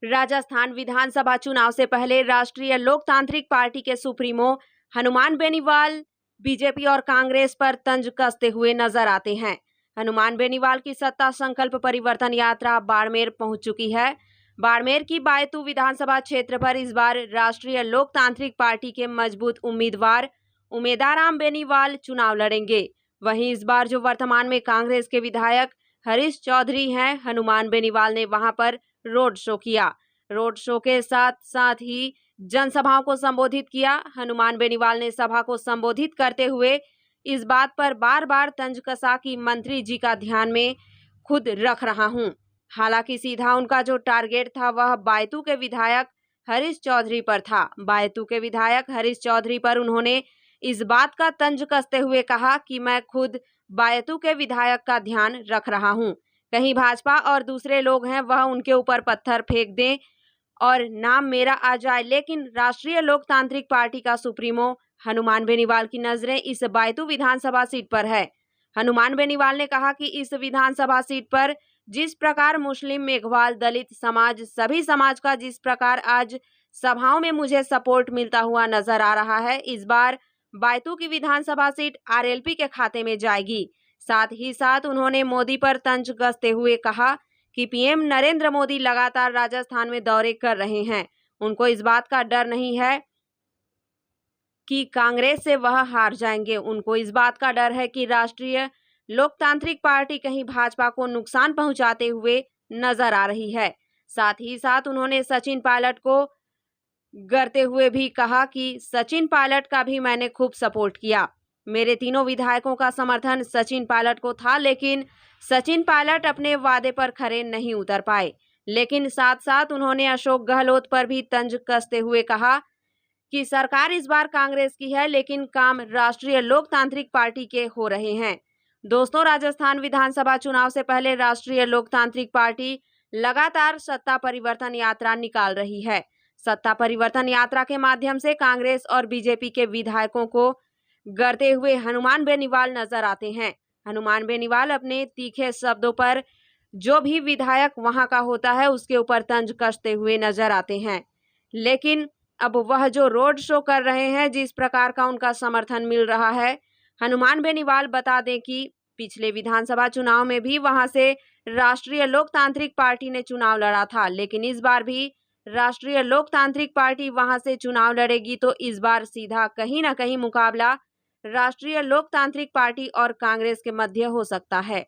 राजस्थान विधानसभा चुनाव से पहले राष्ट्रीय लोकतांत्रिक पार्टी के सुप्रीमो हनुमान बेनीवाल बीजेपी और कांग्रेस पर तंज कसते हुए नजर आते हैं। हनुमान बेनीवाल की सत्ता संकल्प परिवर्तन यात्रा बाड़मेर पहुंच चुकी है। बाड़मेर की बायतू विधानसभा क्षेत्र पर इस बार राष्ट्रीय लोकतांत्रिक पार्टी के मजबूत उम्मीदवार उमेदाराम बेनीवाल चुनाव लड़ेंगे। वहीं इस बार जो वर्तमान में कांग्रेस के विधायक हरीश चौधरी हैं, हनुमान बेनीवाल ने वहां पर रोड शो किया। रोड शो के साथ साथ ही जनसभाओं को संबोधित किया। हनुमान बेनीवाल ने सभा को संबोधित करते हुए इस बात पर बार बार तंज कसा कि मंत्री जी का ध्यान में खुद रख रहा हूं। हालांकि सीधा उनका जो टारगेट था वह बायतू के विधायक हरीश चौधरी पर था। बायतू के विधायक हरीश चौधरी पर उन्होंने इस बात का तंज कसते हुए कहा कि मैं खुद बायतू के विधायक का ध्यान रख रहा हूं। कहीं भाजपा और दूसरे लोग हैं वह उनके ऊपर पत्थर फेंक दें और नाम मेरा आ जाए, लेकिन राष्ट्रीय लोकतांत्रिक पार्टी का सुप्रीमो हनुमान बेनीवाल की नजरें इस बायतू विधानसभा सीट पर है। हनुमान बेनीवाल ने कहा कि इस विधानसभा सीट पर जिस प्रकार मुस्लिम, मेघवाल, दलित समाज, सभी समाज का जिस प्रकार आज सभाओं में मुझे सपोर्ट मिलता हुआ नजर आ रहा है, इस बार बायतू की विधानसभा सीट आरएलपी के खाते में जाएगी। साथ ही साथ उन्होंने मोदी पर तंज कसते हुए कहा कि पीएम नरेंद्र मोदी लगातार राजस्थान में दौरे कर रहे हैं। उनको इस बात का डर नहीं है कि कांग्रेस से वह हार जाएंगे। उनको इस बात का डर है कि राष्ट्रीय लोकतांत्रिक पार्टी कहीं भाजपा को नुकसान पहुंचाते हुए नजर आ रही है। साथ ही साथ उन्होंने सचिन पायलट को करते हुए भी कहा कि सचिन पायलट का भी मैंने खूब सपोर्ट किया। मेरे तीनों विधायकों का समर्थन सचिन पायलट को था, लेकिन सचिन पायलट अपने वादे पर खरे नहीं उतर पाए। लेकिन साथ साथ उन्होंने अशोक गहलोत पर भी तंज कसते हुए कहा कि सरकार इस बार कांग्रेस की है, लेकिन काम राष्ट्रीय लोकतांत्रिक पार्टी के हो रहे हैं। दोस्तों, राजस्थान विधानसभा चुनाव से पहले राष्ट्रीय लोकतांत्रिक पार्टी लगातार सत्ता परिवर्तन यात्रा निकाल रही है। सत्ता परिवर्तन यात्रा के माध्यम से कांग्रेस और बीजेपी के विधायकों को गढ़ते हुए हनुमान बेनीवाल नजर आते हैं। हनुमान बेनीवाल अपने तीखे शब्दों पर जो भी विधायक वहां का होता है उसके ऊपर तंज कसते हुए नजर आते हैं। लेकिन अब वह जो रोड शो कर रहे हैं, जिस प्रकार का उनका समर्थन मिल रहा है, हनुमान बेनीवाल बता दें कि पिछले विधानसभा चुनाव में भी वहां से राष्ट्रीय लोकतांत्रिक पार्टी ने चुनाव लड़ा था, लेकिन इस बार भी राष्ट्रीय लोकतांत्रिक पार्टी वहां से चुनाव लड़ेगी। तो इस बार सीधा कहीं ना कहीं मुकाबला राष्ट्रीय लोकतांत्रिक पार्टी और कांग्रेस के मध्य हो सकता है।